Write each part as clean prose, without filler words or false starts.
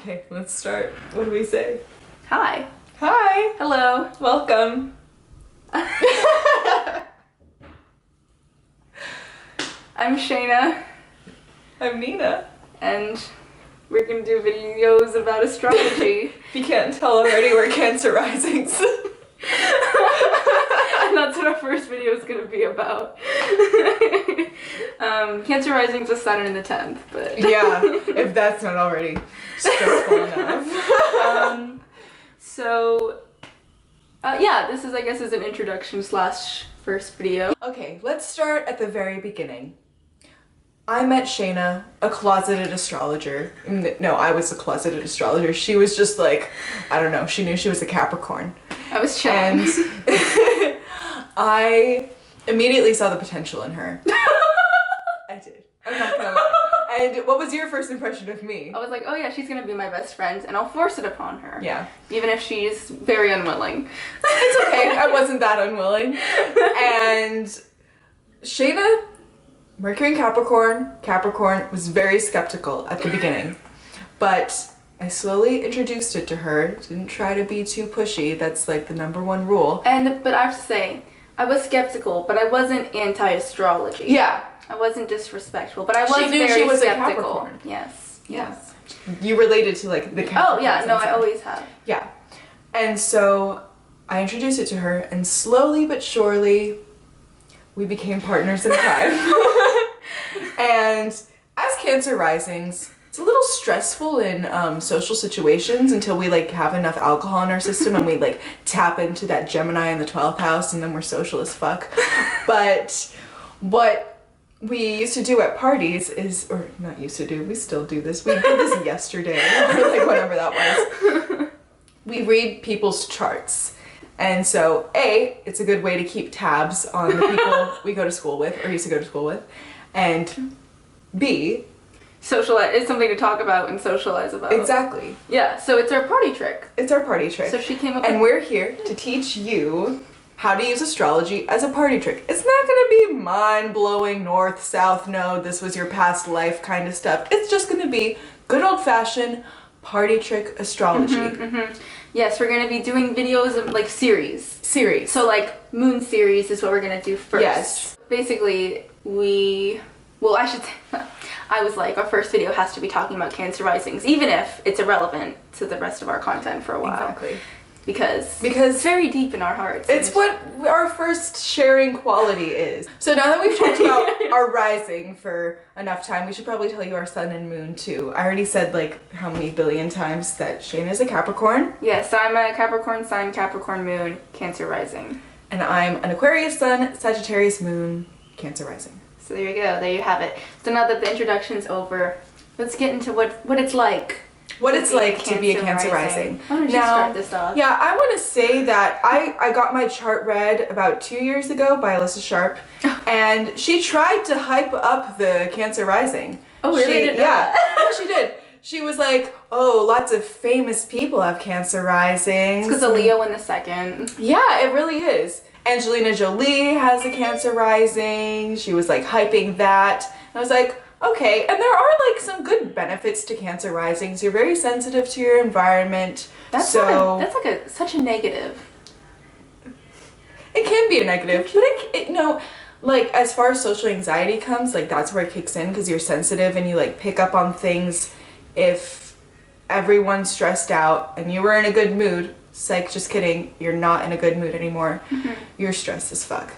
Okay, let's start. What do we say? Hi. Hi. Hello. Welcome. I'm Shaina, I'm Nina. and we're gonna do videos about astrology. If you can't tell already, we're Cancer risings. And that's what our first video is gonna be about. Cancer rising's the Sun in the 10th, but Yeah, if that's not already stressful enough. Yeah, this is, I guess, is an introduction / first video. Okay, let's start at the very beginning. I met Shaina, a closeted astrologer. No, I was a closeted astrologer. She was just like, I don't know, she knew she was a Capricorn. I was chilling. And I immediately saw the potential in her. I did. I'm not gonna lie. And what was your first impression of me? I was like, oh yeah, she's gonna be my best friend, and I'll force it upon her. Yeah. Even if she's very unwilling. It's okay, I wasn't that unwilling. And Shaina, Mercury in Capricorn was very skeptical at the beginning. But I slowly introduced it to her, didn't try to be too pushy, that's like the #1 rule. But I have to say, I was skeptical, but I wasn't anti-astrology. Yeah. I wasn't disrespectful, but I was She knew very she was a skeptical. Capricorn. Yes. Yeah. You related to like the Capricorn. Oh yeah, no, I always have. Yeah. And so I introduced it to her, and slowly but surely we became partners in crime. And as Cancer risings, it's a little stressful in social situations until we like have enough alcohol in our system and we like tap into that Gemini in the 12th house, and then we're social as fuck. But what we used to do at parties is, or not used to do, we still do this. We did this yesterday, or like whatever that was. We read people's charts. And so, A, it's a good way to keep tabs on the people we go to school with, or used to go to school with. And B, Socialize is something to talk about and socialize about. exactly. Yeah, so it's our party trick. It's our party trick. So she came up And with... we're here to teach you how to use astrology as a party trick. It's not gonna be mind-blowing north, south, no, this was your past life kind of stuff. It's just gonna be good old-fashioned party trick astrology. Yes, we're gonna be doing videos of like series. Series. So like moon series is what we're gonna do first. Yes. Basically, I should say, I was like, our first video has to be talking about Cancer risings, even if it's irrelevant to the rest of our content for a while. Exactly. Because it's very deep in our hearts. It's what our first sharing quality is. So now that we've talked about our rising for enough time, we should probably tell you our sun and moon too. I already said like how many billion times that Shaina is a Capricorn. Yes, I'm a Capricorn sun, Capricorn moon, Cancer rising. And I'm an Aquarius sun, Sagittarius moon, Cancer rising. So there you go, there you have it. So now that the introduction's over, let's get into what it's like. What it's like to be a Cancer rising. Why don't you start this off? Yeah, I want to say that I got my chart read about 2 years ago by Alyssa Sharp, and she tried to hype up the Cancer rising. Oh, really? Yeah, she did. She was like, oh, lots of famous people have Cancer risings. It's because of Leo in the second. Yeah, it really is. Angelina Jolie has a Cancer rising. She was like hyping that. And I was like, okay, and there are like some good benefits to Cancer risings. You're very sensitive to your environment. That's like such a negative. It can be a negative, but it no, like as far as social anxiety comes, like that's where it kicks in because you're sensitive and you like pick up on things. If everyone's stressed out and you were in a good mood, psych, just kidding, you're not in a good mood anymore. You're stressed as fuck.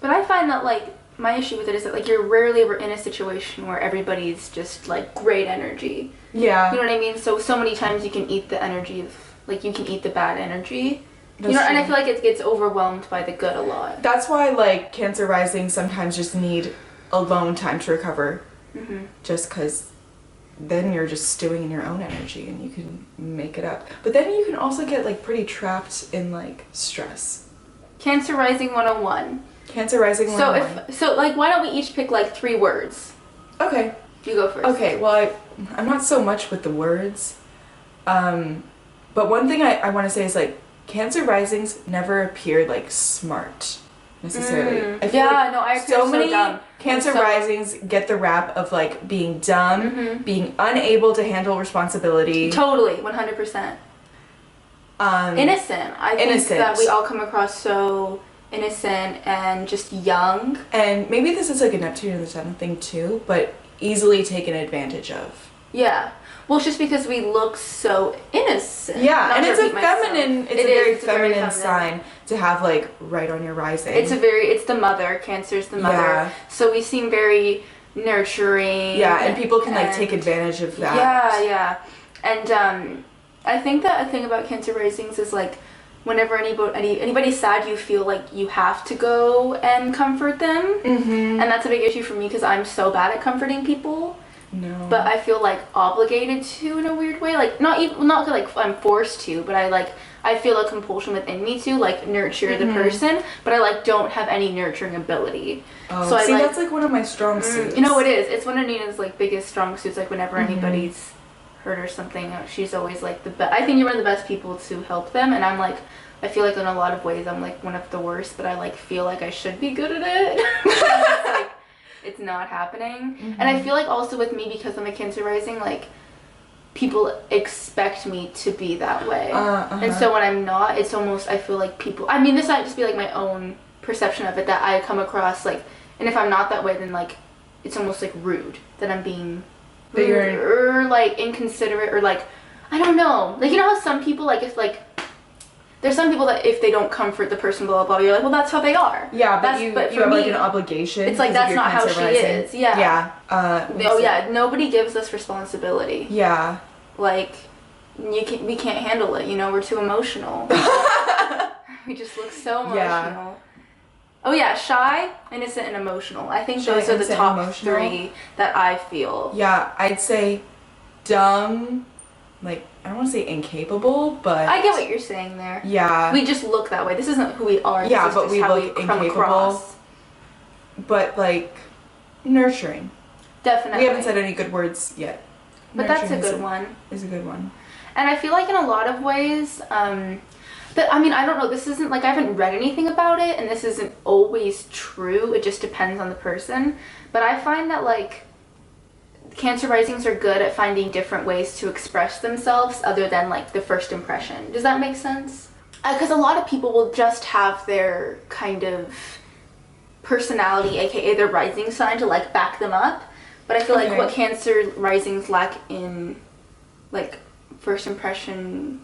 But I find that like my issue with it is that like you're rarely ever in a situation where everybody's just like great energy. Yeah. You know what I mean? So many times you can eat the energy of like you can eat the bad energy. That's you know, true. and I feel like it gets overwhelmed by the good a lot. That's why like Cancer rising sometimes just need alone time to recover. Just because then you're just stewing in your own energy and you can make it up. But then you can also get like pretty trapped in like stress. Cancer rising 101. Cancer rising 101. So like why don't we each pick like 3 words? Okay. You go first. Okay, well I'm not so much with the words. But one thing I want to say is like Cancer risings never appear like smart necessarily. I feel like I agree. So many dumb. Cancer risings get the rap of like being dumb, being unable to handle responsibility. Totally, 100%. Innocent. I think that we all come across so innocent and just young. And maybe this is like a Neptune in the 7th thing too, but easily taken advantage of. Yeah. Well, it's just because we look so innocent. Yeah, and it's a feminine, it's a very feminine sign to have like right on your rising. It's the mother. Cancer's the mother. Yeah. So we seem very nurturing. Yeah, and people can like take advantage of that. Yeah. And I think that a thing about Cancer risings is like whenever anybody's sad, you feel like you have to go and comfort them. And that's a big issue for me because I'm so bad at comforting people. No. But I feel like obligated to in a weird way. Like not like I'm forced to, but I feel a compulsion within me to like nurture the person, but I like don't have any nurturing ability. Oh, so that's like one of my strong suits. You know, it is. It's one of Nina's like biggest strong suits. Like whenever anybody's hurt or something, she's always like the best. I think you're one of the best people to help them, and I'm like, I feel like in a lot of ways I'm like one of the worst, but I like feel like I should be good at it. It's like, it's not happening. And I feel like also with me, because I'm a Cancer rising, like people expect me to be that way. And so when I'm not, it's almost, I feel like people, I mean, this might just be like my own perception of it, that I come across like, and if I'm not that way, then like it's almost like rude that I'm being rude or like inconsiderate or like, I don't know, like, you know how some people like, if like there's some people that if they don't comfort the person, blah, blah, blah, you're like, well, that's how they are. Yeah, but you have like an obligation. It's like, that's not how she is. Yeah. Yeah. Nobody gives us responsibility. Yeah. Like, we can't handle it, you know, we're too emotional. We just look so emotional. Yeah. Oh yeah, shy, innocent, and emotional. I think those are the top 3 that I feel. Yeah, I'd say dumb, like, I don't want to say incapable, but... I get what you're saying there. Yeah. We just look that way. This isn't who we are. Yeah, but we look incapable. But, like, nurturing. Definitely. We haven't said any good words yet. But that's a good one. Is a good one. And I feel like in a lot of ways, but I mean, I don't know, this isn't, like, I haven't read anything about it, and this isn't always true. It just depends on the person. But I find that, like, Cancer risings are good at finding different ways to express themselves other than like the first impression. Does that make sense? Because a lot of people will just have their kind of personality, aka their rising sign, to like back them up. But I feel like what Cancer risings lack in like first impression,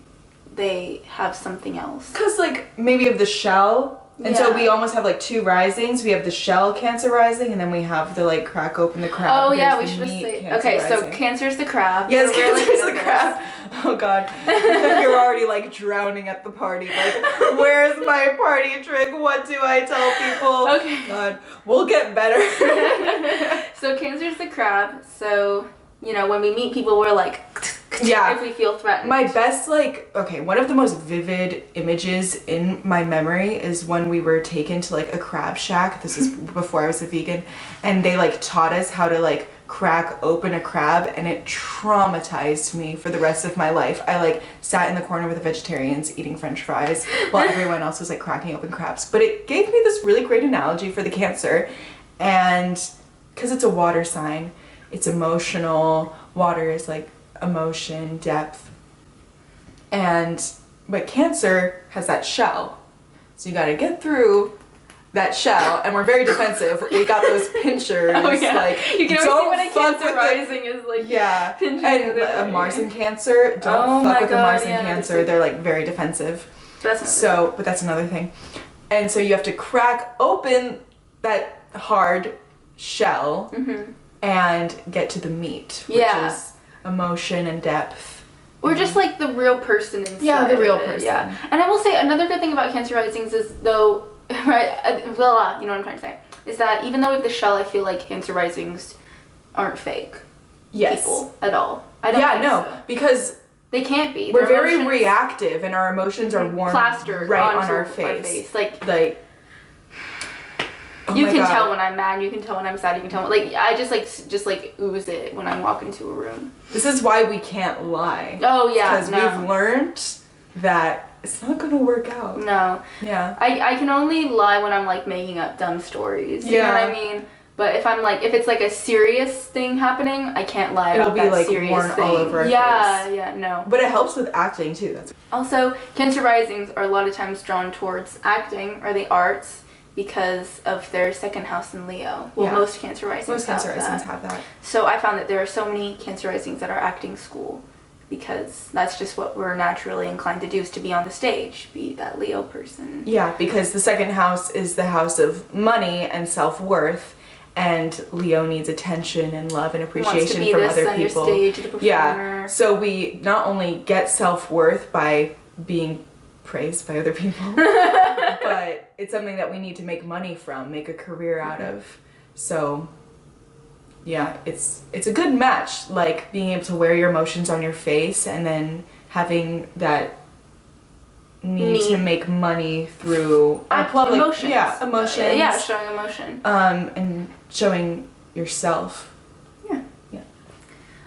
they have something else. Because like maybe of the shell. And so we almost have like 2 risings. We have the shell Cancer rising, and then we have the like crack open the crab. Oh yeah, we should say. Okay, so Cancer's the crab. Yes, Cancer's the crab. Oh god, you're already like drowning at the party. Like, where's my party trick? What do I tell people? Okay. God, we'll get better. So Cancer's the crab. So you know when we meet people, we're like. Yeah. If we feel threatened. My best, one of the most vivid images in my memory is when we were taken to, like, a crab shack. This is before I was a vegan. And they, like, taught us how to, like, crack open a crab. And it traumatized me for the rest of my life. I, like, sat in the corner with the vegetarians eating French fries while everyone else was, like, cracking open crabs. But it gave me this really great analogy for the Cancer. And because it's a water sign, it's emotional. Water is, like, emotion, depth, but Cancer has that shell, so you got to get through that shell, and we're very defensive. We got those pinchers. Oh yeah, like, you can always see when a Cancer rising is like pinching. And a Mars and Cancer, don't fuck with a Mars and Cancer. They're like very defensive. But that's another thing. And so you have to crack open that hard shell and get to the meat, which is emotion and depth. Or just like the real person inside. Yeah, the real person. Yeah. And I will say another good thing about Cancer risings is though, right, you know what I'm trying to say, is that even though we have the shell, I feel like Cancer risings aren't fake people at all. I don't think so. Because they can't be. We're very reactive and our emotions are worn plastered right on our face. Like oh you can tell when I'm mad, you can tell when I'm sad, you can tell when, like, I just ooze it when I walk into a room. This is why we can't lie. Oh yeah, because we've learned that it's not gonna work out. No. Yeah. I can only lie when I'm like making up dumb stories. You know what I mean? But if it's like a serious thing happening, I can't lie about that serious thing. It'll be like worn all over our face. Yeah, no. But it helps with acting too. Also, Cancer risings are a lot of times drawn towards acting or the arts because of their second house in Leo. Well, most Cancer risings have that. So I found that there are so many Cancer risings that are acting school because that's just what we're naturally inclined to do, is to be on the stage, be that Leo person. Yeah, because the second house is the house of money and self-worth. And Leo needs attention and love and appreciation from other people. Stage, the performer. Yeah. So we not only get self-worth by being praised by other people, but it's something that we need to make money from, make a career out of. So yeah, it's a good match, like being able to wear your emotions on your face and then having that need to make money through public emotions. Emotions. Showing emotion. And showing yourself. Yeah.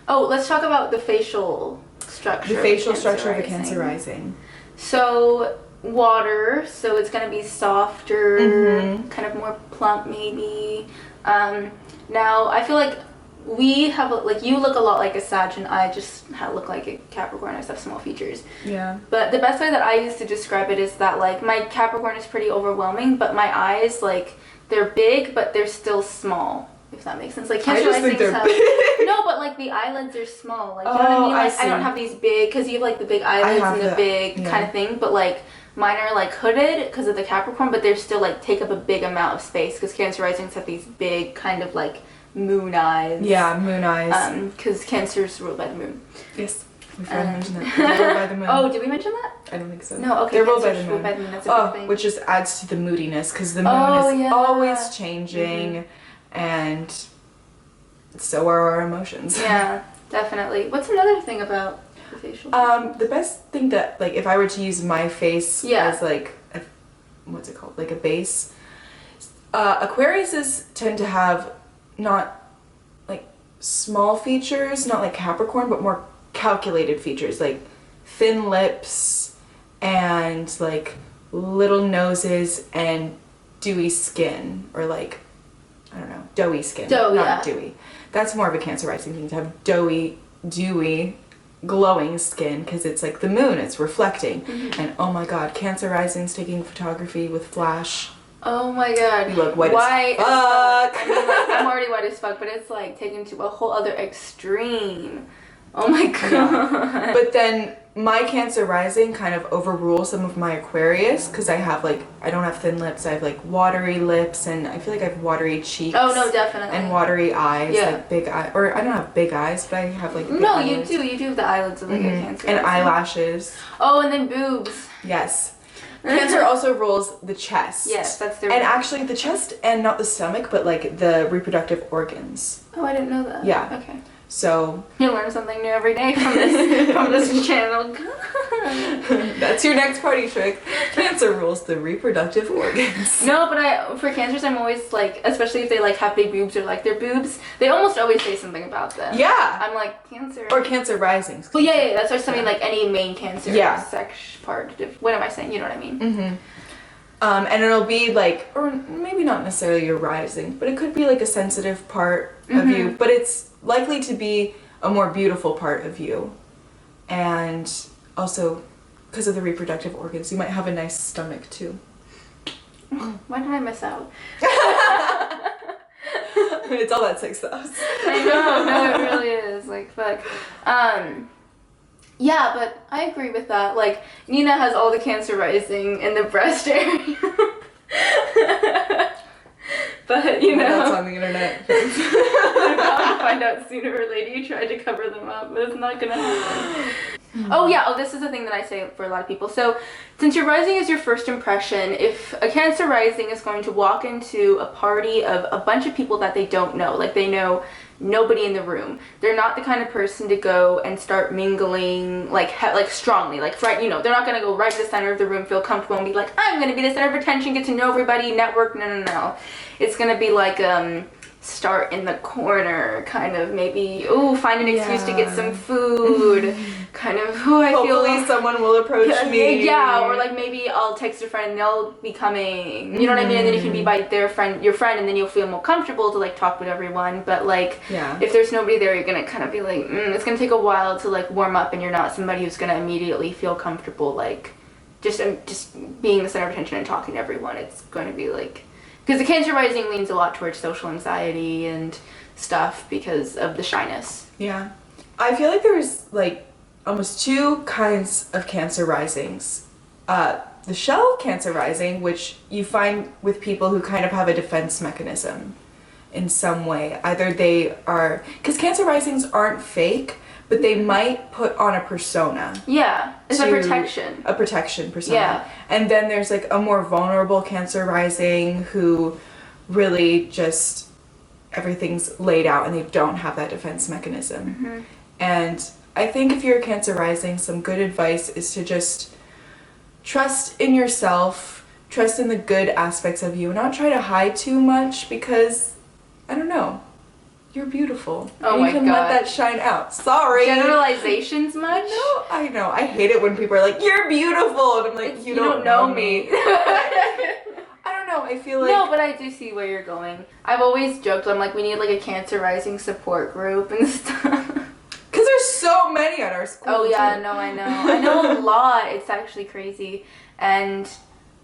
Oh, let's talk about the facial structure. The facial structure of a Cancer rising. So water, so it's gonna be softer, kind of more plump maybe. Now I feel like we have, like, you look a lot like a Sag and I just look like a Capricorn. I just have small features. Yeah. But the best way that I use to describe it is that, like, my Capricorn is pretty overwhelming, but my eyes, like, they're big, but they're still small, if that makes sense. Like, Cancer risings have... No, but, like, the eyelids are small. Like, you know what I mean? Like, I don't have these big, because you have, like, the big eyelids and the big kind of thing, but, like, mine are, like, hooded because of the Capricorn, but they're still, like, take up a big amount of space, because Cancer risings have these big kind of, like, moon eyes. Yeah, moon eyes. Because Cancer's ruled by the moon. Yes, we forgot to mention that. They're ruled by the moon. Oh, did we mention that? I don't think so. No, okay. They're ruled by the moon. That's a big thing. Which just adds to the moodiness, because the moon is always changing, and so are our emotions. Yeah, definitely. What's another thing about the facial? The best thing that, like, if I were to use my face as, like, what's it called? Like a base. Aquariuses tend to have not like small features, not like Capricorn, but more calculated features, like thin lips and like little noses and dewy skin, or like, I don't know, doughy skin. Not dewy. That's more of a Cancer rising thing, to have dewy, glowing skin, because it's like the moon, it's reflecting. And oh my god, Cancer risings taking photography with flash. Oh my god. You look white as fuck. I mean, like, I'm already white as fuck, but it's like taken to a whole other extreme. Oh my god. Yeah. But then my Cancer rising kind of overrules some of my Aquarius, because I don't have thin lips, I have like watery lips, and I feel like I have watery cheeks. Oh no, definitely. And watery eyes, like big eyes, or I don't have big eyes, but I have like big eyelids. You do have the eyelids of like a Cancer and rising. Eyelashes. Oh, and then boobs. Yes. Cancer also rules the chest. Yes, that's their... And actually the chest, and not the stomach, but like the reproductive organs. Oh, I didn't know that. Yeah. Okay. So... You learn something new every day from this channel. That's your next party trick. Cancer rules the reproductive organs. No, but for Cancers, I'm always like, especially if they like have big boobs or like their boobs, they almost always say something about them. Yeah. I'm like, Cancer. Or Cancer risings. Well, yeah, that's what I mean, like any main Cancer sex part. What am I saying? You know what I mean? And it'll be like, or maybe not necessarily your rising, but it could be like a sensitive part of you, but it's likely to be a more beautiful part of you. And also, because of the reproductive organs, you might have a nice stomach too. Why did I miss out? It's all that sex sauce. I know, no, it really is. Like, fuck. Yeah, but I agree with that. Like, Nina has all the Cancer rising in the breast area. But, you know. That's on the internet. I'm about to find out sooner or later. You tried to cover them up, but it's not gonna happen. Oh yeah, this is the thing that I say for a lot of people. So, since your rising is your first impression, if a Cancer rising is going to walk into a party of a bunch of people that they don't know, like they know nobody in the room, they're not the kind of person to go and start mingling like strongly, like right, you know, they're not gonna go right to the center of the room, feel comfortable and be like, I'm gonna be the center of attention, get to know everybody, network. No. It's gonna be like start in the corner, kind of maybe find an excuse to get some food, kind of I feel hopefully someone will approach me. Yeah, or like maybe I'll text a friend and they'll be coming. You know what I mean? And then you can be by your friend, and then you'll feel more comfortable to like talk with everyone. But like, if there's nobody there, you're gonna kind of be like, it's gonna take a while to like warm up, and you're not somebody who's gonna immediately feel comfortable like just being the center of attention and talking to everyone. It's going to be like, because the Cancer rising leans a lot towards social anxiety and stuff because of the shyness. Yeah. I feel like there's like almost two kinds of Cancer risings. The shell Cancer rising, which you find with people who kind of have a defense mechanism in some way. Either they are, because Cancer risings aren't fake, but they might put on a persona. Yeah, it's a protection. A protection persona. Yeah. And then there's like a more vulnerable Cancer rising who really just everything's laid out and they don't have that defense mechanism. Mm-hmm. And I think if you're a Cancer rising, some good advice is to just trust in yourself, trust in the good aspects of you, and not try to hide too much because, I don't know, you're beautiful. Oh and my you can God. let that shine out. Sorry. Generalizations much? No, I know. I hate it when people are like, you're beautiful. And I'm like, you don't know me. I don't know. I feel like... No, but I do see where you're going. I've always joked, I'm like, we need like a Cancer rising support group and stuff. Because there's so many at our school. Oh yeah, too. no, I know. I know a lot. It's actually crazy. And,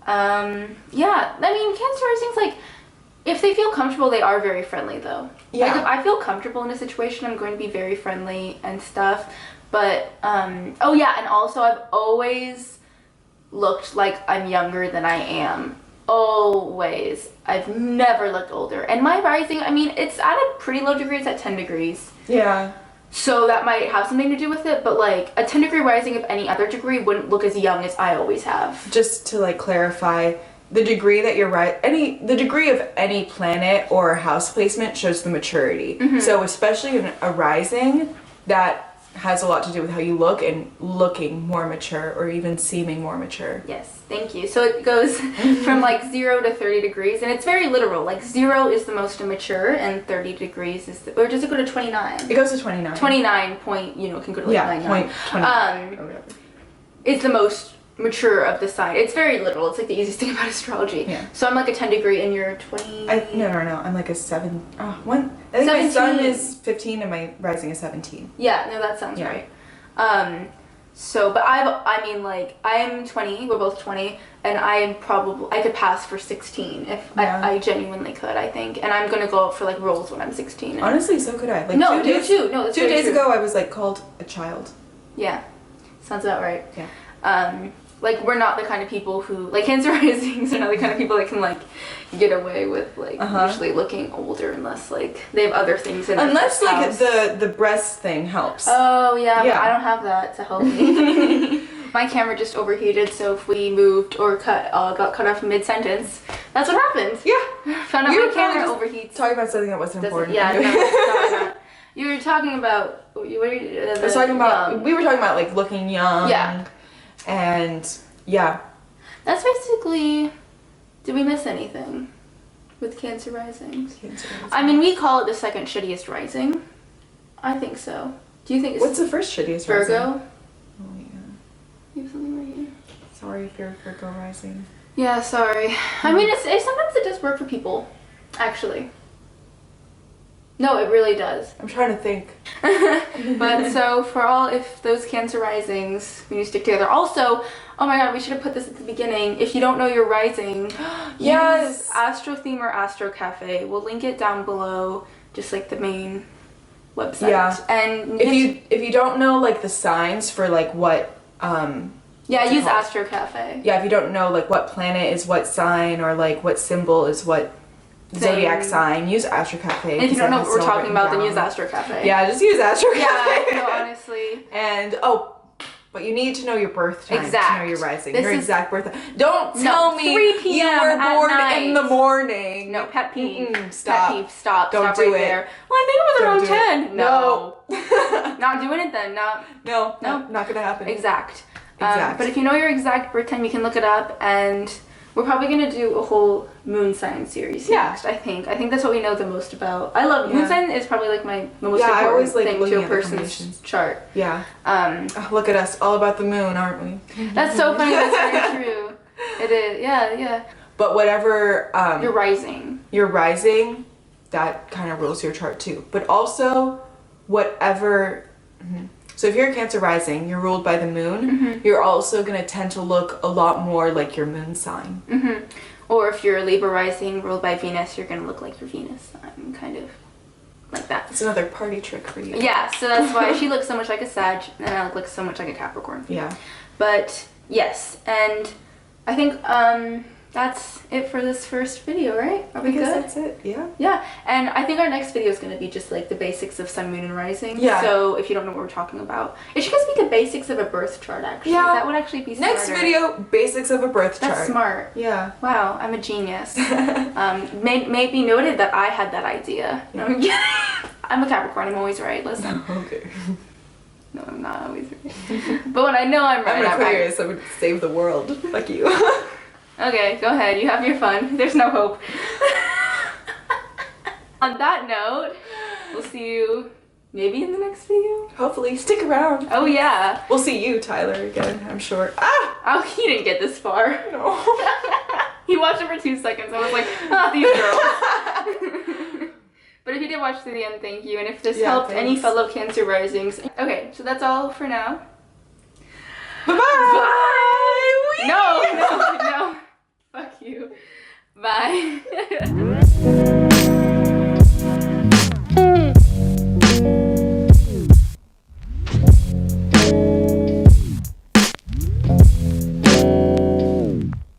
yeah, I mean, Cancer rising's like, if they feel comfortable, they are very friendly, though. Yeah. Like, if I feel comfortable in a situation, I'm going to be very friendly and stuff. But, oh yeah, and also I've always looked like I'm younger than I am. Always. I've never looked older. And my rising, I mean, it's at a pretty low degree. It's at 10 degrees. Yeah. So that might have something to do with it, but like a 10 degree rising of any other degree wouldn't look as young as I always have. Just to like clarify, the degree that you're the degree of any planet or house placement shows the maturity. Mm-hmm. So especially in a rising, that has a lot to do with how you look and looking more mature or even seeming more mature. Yes, thank you. So it goes from like 0 to 30 degrees, and it's very literal. Like 0 is the most immature, and 30 degrees is or does it go to 29? It goes to 29. 29 point, can go to like 99. Point 29 or whatever. It's the most mature of the sign. It's very literal. It's like the easiest thing about astrology. Yeah. So I'm like a 10 degree and you're 20. No. I'm like a 7. I think 17. My sun is 15 and my rising is 17. Yeah, no, that sounds right. But I'm 20, we're both 20, and I could pass for 16 if I genuinely could, I think. And I'm gonna go out for like roles when I'm 16. Honestly, so could I. Like no, you too. No, that's 2 days true. ago I was like called a child. Yeah, sounds about right. Yeah. Like we're not the kind of people who like Cancer risings are not the kind of people that can like get away with like usually looking older unless like they have other things in unless their like house. the breast thing helps. Oh yeah, but I don't have that to help me. My camera just overheated, so if we moved or got cut off mid-sentence, that's what happened. Yeah. Found out my camera overheats. Talking about something that wasn't important. Yeah, no, probably not. You were talking about. We were talking about like looking young. Yeah. And yeah. That's basically. Did we miss anything with Cancer risings? I mean, we call it the second shittiest rising. I think so. Do you think it's what's the first shittiest Virgo? rising? Oh yeah. You have something right here. Sorry if you're Virgo rising. Yeah, sorry. I mean, it's sometimes it does work for people, actually. No, it really does. I'm trying to think. But so if those Cancer risings, we need to stick together. Also, oh my god, we should have put this at the beginning. If you don't know your rising, yes, use Astro Theme or Astro Cafe. We'll link it down below, just like the main website. Yeah. And if you don't know like the signs for like what use Astro Cafe. Yeah, if you don't know like what planet is what sign or like what symbol is what zodiac sign, use Astro Cafe. And if you don't know what we're talking about, then use Astro Cafe. Yeah, just use Astro Cafe. Yeah, no, honestly. And but you need to know your birth time to know your rising, your exact birth time. Don't tell me 3 p.m. you were born night. in the morning. No, pet peeve. Stop. Pet peeve. Stop. Don't Stop do right it. there. Well, I think it was around 10. No. Not doing it then. No, not gonna happen. Exact. Exact. But if you know your exact birth time, you can look it up, and We're probably gonna do a whole moon sign series next. I think that's what we know the most about. I love moon sign is probably like my most I always important like thing to a looking at the person's combinations. chart. Yeah. Oh, look at us, all about the moon, aren't we? That's so funny. That's very true. It is. Yeah. But whatever Your rising, that kind of rules your chart too. But also, whatever. So if you're a Cancer rising, you're ruled by the moon. You're also gonna tend to look a lot more like your moon sign. Or if you're a Libra rising ruled by Venus, you're gonna look like your Venus sign, kind of like that. It's another party trick for you. Yeah, so that's why she looks so much like a Sag, and I look so much like a Capricorn. Yeah. But yes, and I think that's it for this first video, right? Are we good? That's it. Yeah. Yeah, and I think our next video is going to be just like the basics of sun, moon, and rising. Yeah. So if you don't know what we're talking about, it should just be the basics of a birth chart. Actually, Yeah. that would actually be smarter. Next video, basics of a birth chart. That's smart. Yeah. Wow, I'm a genius. Maybe noted that I had that idea. No, I'm kidding. I'm a Capricorn. I'm always right. Listen. Okay. No, I'm not always right. But when I know I'm right, I'm an I'm right. Aquarius, so I would save the world. Like you. Okay, go ahead. You have your fun. There's no hope. On that note, we'll see you maybe in the next video. Hopefully, stick around. Oh yeah. We'll see you, Tyler, again, I'm sure. Ah! Oh, he didn't get this far. No. He watched it for 2 seconds. I was like, these girls. But if you did watch to the end, thank you. And if this helped any fellow Cancer risings. Okay, so that's all for now. Bye-bye!